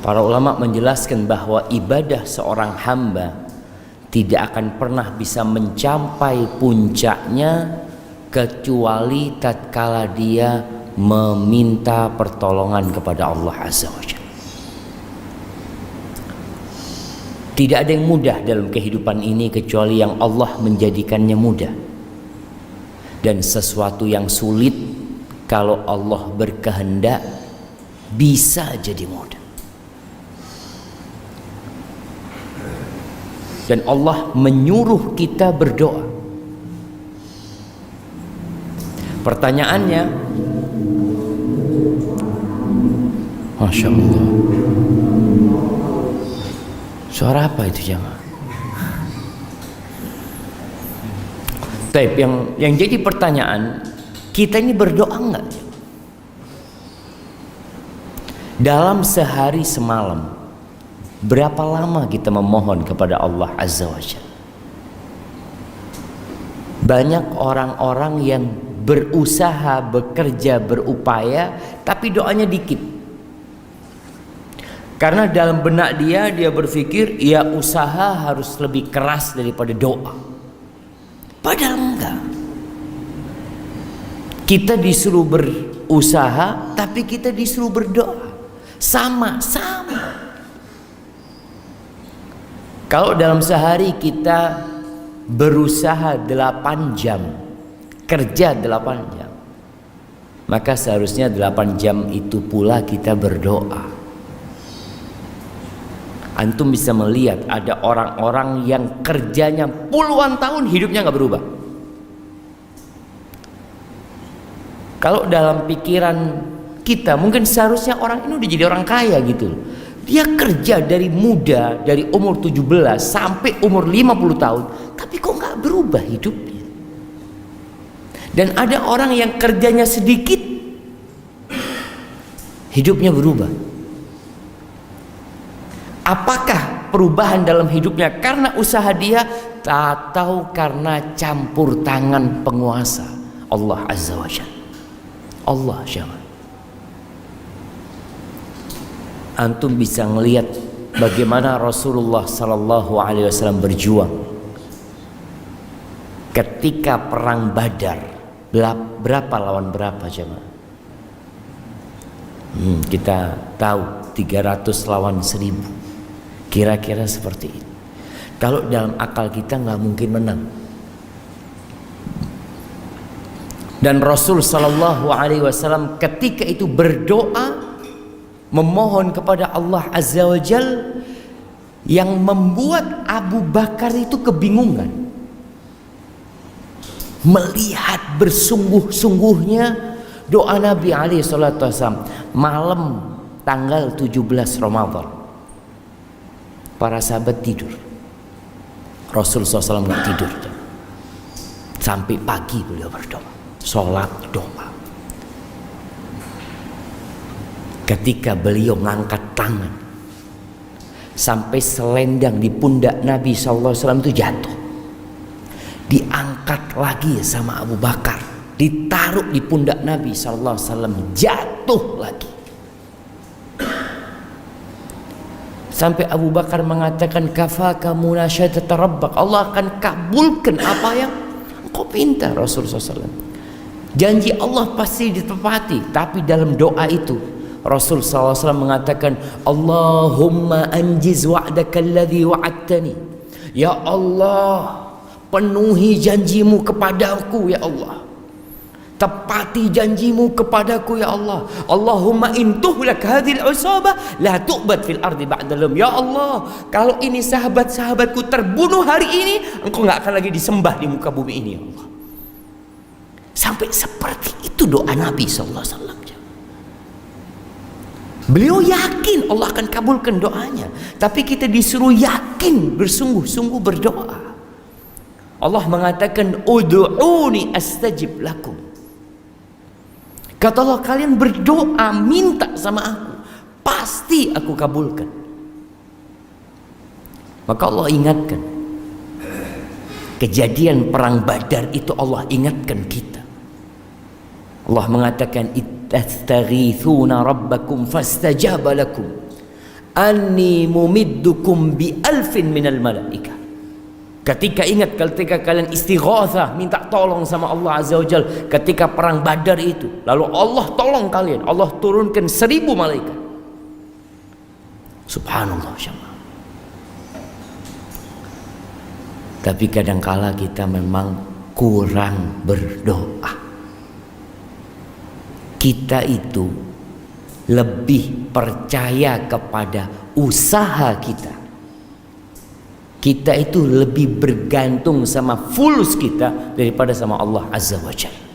Para ulama menjelaskan bahwa ibadah seorang hamba tidak akan pernah bisa mencapai puncaknya kecuali tatkala dia meminta pertolongan kepada Allah Azza wa Jalla. Tidak ada yang mudah dalam kehidupan ini kecuali yang Allah menjadikannya mudah. Dan sesuatu yang sulit kalau Allah berkehendak bisa jadi mudah. Dan Allah menyuruh kita berdoa. Pertanyaannya, Masya Allah, suara apa itu jemaah? Baik, yang jadi pertanyaan, kita ini berdoa enggak? Dalam sehari semalam, berapa lama kita memohon kepada Allah Azza wa Jalla? Banyak orang-orang yang berusaha, bekerja, berupaya, tapi doanya dikit. Karena dalam benak dia berpikir, ya usaha harus lebih keras daripada doa. Padahal enggak. Kita disuruh berusaha, tapi kita disuruh berdoa. Sama-sama. Kalau dalam sehari kita berusaha 8 jam, kerja 8 jam, maka seharusnya 8 jam itu pula kita berdoa. Antum bisa melihat ada orang-orang yang kerjanya puluhan tahun hidupnya nggak berubah. Kalau dalam pikiran kita mungkin seharusnya orang ini udah jadi orang kaya gitu. Dia kerja dari muda, dari umur 17 sampai umur 50 tahun, tapi kok nggak berubah hidupnya. Dan ada orang yang kerjanya sedikit, hidupnya berubah. Apakah perubahan dalam hidupnya karena usaha dia atau karena campur tangan penguasa Allah Azza wa Jalla? Allah Jalla. Antum bisa ngelihat bagaimana Rasulullah sallallahu alaihi wasallam berjuang ketika perang Badar. Berapa lawan berapa jemaah? Kita tahu 300 lawan 1000. Kira-kira seperti itu. Kalau dalam akal kita nggak mungkin menang. Dan Rasul sallallahu alaihi wasallam ketika itu berdoa memohon kepada Allah Azza wa Jal, yang membuat Abu Bakar itu kebingungan. Melihat bersungguh-sungguhnya doa Nabi alaihi salatu wasallam malam tanggal 17 Ramadan. Para sahabat tidur, Rasul SAW nggak tidur sampai pagi. Beliau berdoa, sholat doa. Ketika beliau ngangkat tangan, sampai selendang di pundak Nabi SAW itu jatuh, diangkat lagi sama Abu Bakar, ditaruh di pundak Nabi SAW, jatuh lagi. Sampai Abu Bakar mengatakan, kafaka munasyadat rabbak, Allah akan kabulkan apa yang engkau minta. Rasulullah SAW, janji Allah pasti ditepati. Tapi dalam doa itu Rasul SAW mengatakan, Allahumma anjiz wa'daka alladhi wa'adtani. Ya Allah, penuhi janjimu kepadaku ya Allah, tepati janjimu kepadaku ya Allah. Allahumma intuhlak hadhil usabah la tu'bad fil ardi ba'dalum. Ya Allah, kalau ini sahabat-sahabatku terbunuh hari ini, engkau nggak akan lagi disembah di muka bumi ini ya Allah. Sampai seperti itu doa Nabi sallallahu alaihi wasallam. Beliau yakin Allah akan kabulkan doanya, tapi kita disuruh yakin bersungguh-sungguh berdoa. Allah mengatakan, ud'uni astajib lakum. Kata Allah, kalian berdoa, minta sama aku, pasti aku kabulkan. Maka Allah ingatkan, kejadian perang Badar itu Allah ingatkan kita. Allah mengatakan, ittastaghithuna rabbakum fastajaba lakum anni mumiddukum bi alfin minal malaika. Ketika kalian istighatsah, minta tolong sama Allah Azza wa Jalla ketika perang Badar itu, lalu Allah tolong kalian, Allah turunkan 1000 malaikat. Subhanallah syama. Tapi kadangkala kita memang kurang berdoa. Kita itu lebih percaya kepada usaha kita. Kita itu lebih bergantung sama fulus kita daripada sama Allah Azza wa Jalla.